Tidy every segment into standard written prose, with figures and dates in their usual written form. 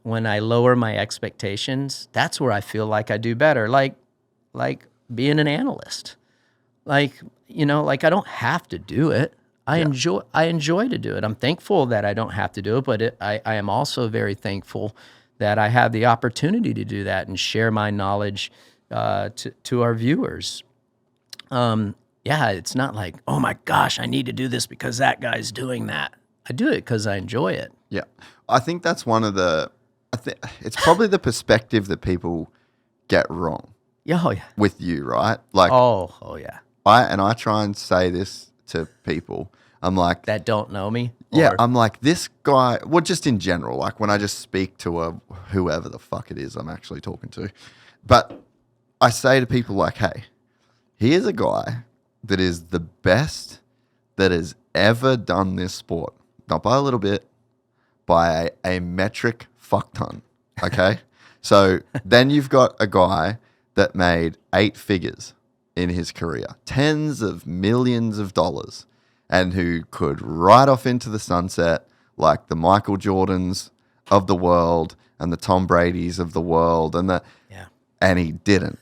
when I lower my expectations, that's where I feel like I do better. Like being an analyst. Like, like I don't have to do it. I enjoy to do it. I'm thankful that I don't have to do it, but I am also very thankful that I have the opportunity to do that and share my knowledge to our viewers. It's not like, oh my gosh, I need to do this because that guy's doing that. I do it because I enjoy it. Yeah. I think that's one of it's probably the perspective that people get wrong. Oh, yeah. With you, right? Like, oh yeah. I try and say this to people. I'm like, that don't know me. Yeah, I'm like, this guy. Well, just in general, like when I just speak to whoever the fuck it is I'm actually talking to, but I say to people like, hey, here's a guy that is the best that has ever done this sport. Not by a little bit, by a metric fuck ton. Okay, so then you've got a guy that made 8 figures in his career, tens of millions of dollars, and who could ride off into the sunset like the Michael Jordans of the world and the Tom Bradys of the world, and he didn't.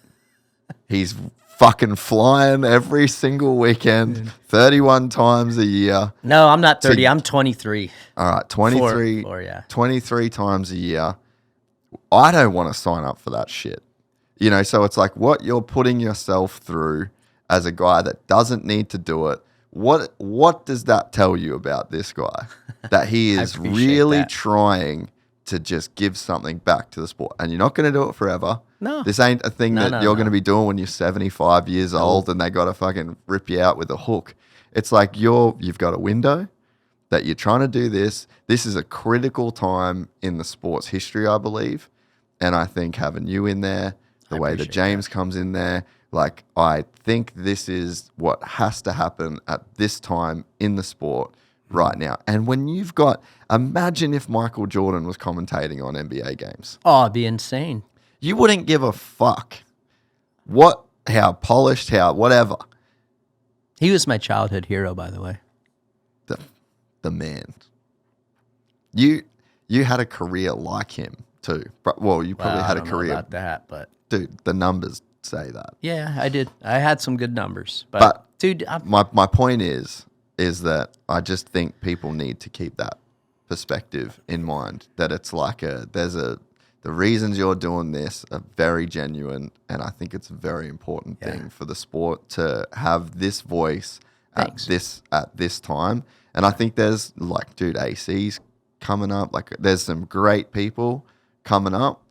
He's fucking flying every single weekend, 31 times a year. No, I'm not 30. I'm 23. All right, 23, 23 times a year. I don't want to sign up for that shit. So it's like what you're putting yourself through as a guy that doesn't need to do it. What does that tell you about this guy? That he is really trying to just give something back to the sport. And you're not going to do it forever. No. This ain't a thing that you're going to be doing when you're 75 years old and they got to fucking rip you out with a hook. It's like you've got a window that you're trying to do this. This is a critical time in the sport's history, I believe. And I think having you in there, the way that James comes in there, like I think this is what has to happen at this time in the sport right now. And when you've got, imagine if Michael Jordan was commentating on NBA games. Oh, it'd be insane. You wouldn't give a fuck how polished, how whatever. He was my childhood hero, by the way. The man. You had a career like him too. Well, you probably had a career about that, but dude, the numbers say that. Yeah, I did. I had some good numbers, but dude, my point is that I just think people need to keep that perspective in mind. That it's like the reasons you're doing this are very genuine, and I think it's a very important thing for the sport to have this voice at this time. And I think there's like, dude, AC's coming up. Like, there's some great people coming up.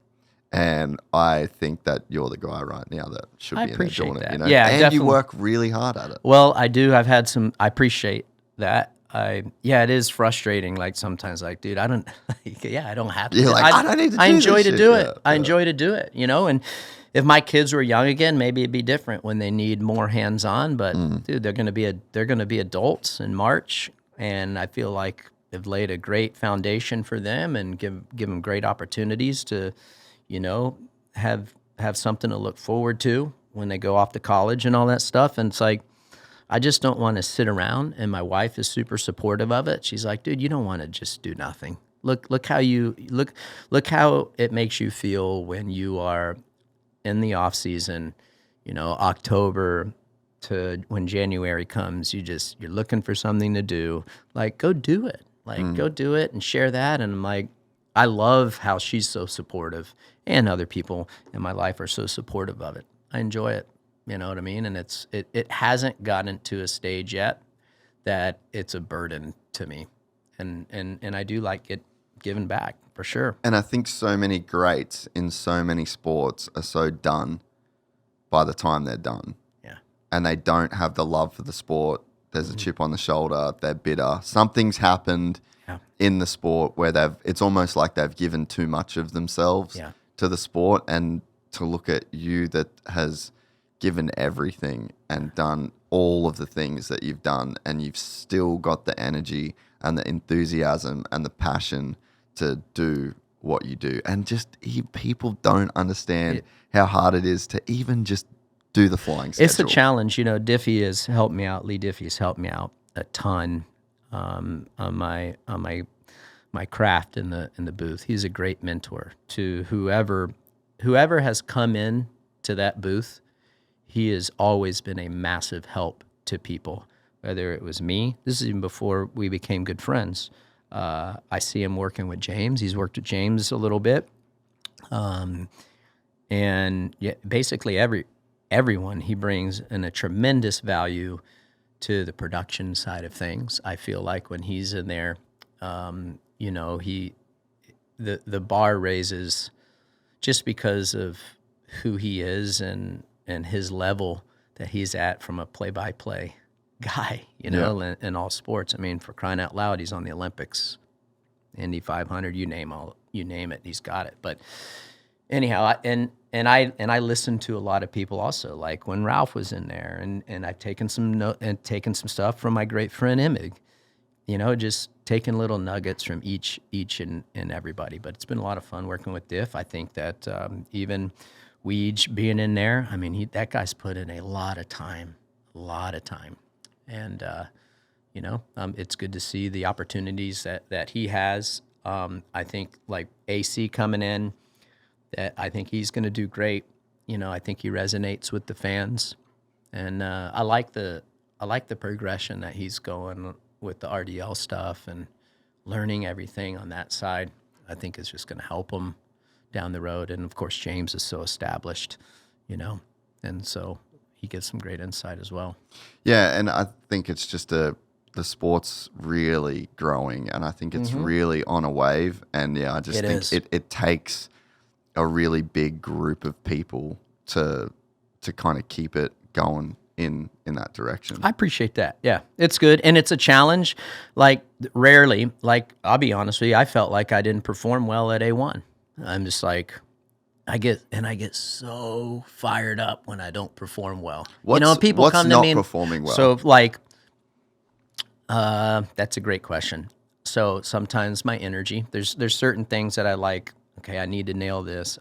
And I think that you're the guy right now that should be in there doing it. Yeah, and definitely. You work really hard at it. Well, I do. I've had some. I appreciate that. It is frustrating. Like sometimes, like, dude, I don't. I don't have to. You're like, I don't need to. I enjoy to do it. Yeah, I enjoy to do it. And if my kids were young again, maybe it'd be different when they need more hands on. But dude, they're gonna be adults in March, and I feel like they've laid a great foundation for them and give them great opportunities to. Have something to look forward to when they go off to college and all that stuff. And it's like, I just don't want to sit around. And my wife is super supportive of it. She's like, dude, you don't want to just do nothing. Look how it makes you feel when you are in the off season, October to when January comes, you're looking for something to do. Like, go do it. Go do it and share that. And I'm like, I love how she's so supportive, and other people in my life are so supportive of it. I enjoy it. You know what I mean? And it hasn't gotten to a stage yet that it's a burden to me. And I do like it giving back for sure. And I think so many greats in so many sports are so done by the time they're done. Yeah. And they don't have the love for the sport. There's a chip on the shoulder. They're bitter. Something's happened in the sport where it's almost like they've given too much of themselves to the sport. And to look at you that has given everything and done all of the things that you've done, and you've still got the energy and the enthusiasm and the passion to do what you do. And just people don't understand how hard it is to even just do the flying schedule. It's a challenge. Diffie has helped me out. Lee Diffie has helped me out a ton on my my craft in the booth. He's a great mentor to whoever has come in to that booth. He has always been a massive help to people, whether it was me. This is even before we became good friends. I see him working with James. He's worked with James a little bit. And yeah, basically everyone, he brings in a tremendous value to the production side of things. I feel like when he's in there, you know, the bar raises just because of who he is and his level that he's at from a play-by-play guy, you know, in all sports. I mean, for crying out loud, he's on the Olympics, Indy 500, you name it, he's got it. But anyhow, I listened to a lot of people also, like when Ralph was in there, and I've taken some stuff from my great friend Emig, you know, just taking little nuggets from each and everybody. But it's been a lot of fun working with Diff. I think that even Weege being in there, I mean, that guy's put in a lot of time, and you know, it's good to see the opportunities that he has. I think like AC coming in, that I think he's going to do great. You know, I think he resonates with the fans, and I like the progression that he's going with the RDL stuff and learning everything on that side. I think is just going to help him down the road. And of course, James is so established, you know, and so he gives some great insight as well. Yeah, and I think it's just the sport's really growing, and I think it's really on a wave. And yeah, I just think it takes a really big group of people to kind of keep it going in that direction. I appreciate that. Yeah, it's good. And it's a challenge. Like rarely, like I'll be honest with you, I felt like I didn't perform well at A1. I'm just like, I get so fired up when I don't perform well. People come to me. What's not performing well? So like, that's a great question. So sometimes my energy, there's certain things that I like, okay, I need to nail this.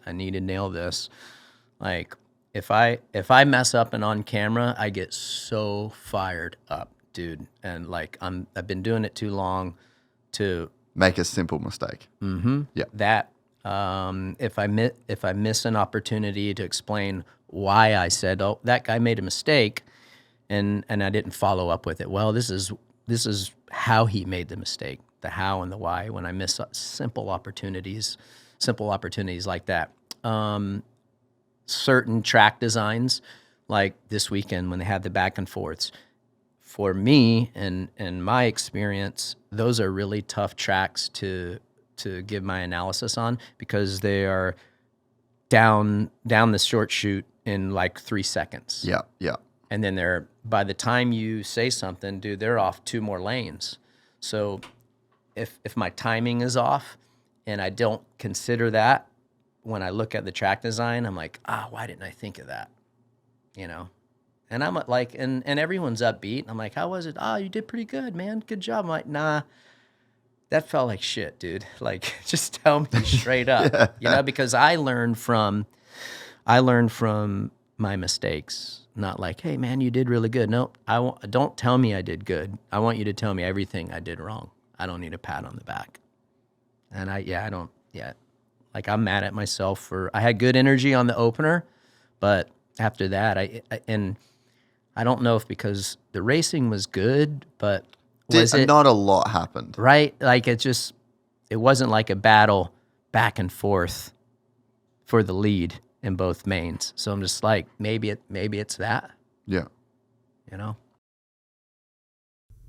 Like if I mess up and on camera, I get so fired up, dude. And like I've been doing it too long to make a simple mistake. Yeah. That if I miss an opportunity to explain why I said, oh, that guy made a mistake, and I didn't follow up with it. Well, this is how he made the mistake, the how and the why. When I miss simple opportunities like that. Certain track designs, like this weekend when they had the back and forths, for me and my experience, those are really tough tracks to give my analysis on, because they are down the short chute in like 3 seconds. Yeah. And then by the time you say something, dude, they're off 2 more lanes. So if my timing is off and I don't consider that when I look at the track design, I'm like, why didn't I think of that? You know? And I'm like, and everyone's upbeat. I'm like, how was it? You did pretty good, man. Good job. I'm like, nah, that felt like shit, dude. Like, just tell me straight up, you know, because I learned from my mistakes. Not like, hey man, you did really good. No, don't tell me I did good. I want you to tell me everything I did wrong. I don't need a pat on the back. And like I'm mad at myself I had good energy on the opener, but after that, I don't know if because the racing was good, but not a lot happened, right? Like it wasn't like a battle back and forth for the lead in both mains. So I'm just like, maybe it's that. Yeah. You know?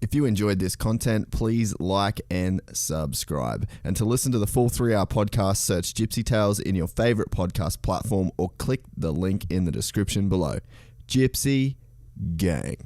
If you enjoyed this content, please like and subscribe. And to listen to the full 3-hour podcast, search Gypsy Tales in your favorite podcast platform or click the link in the description below. Gypsy Gang.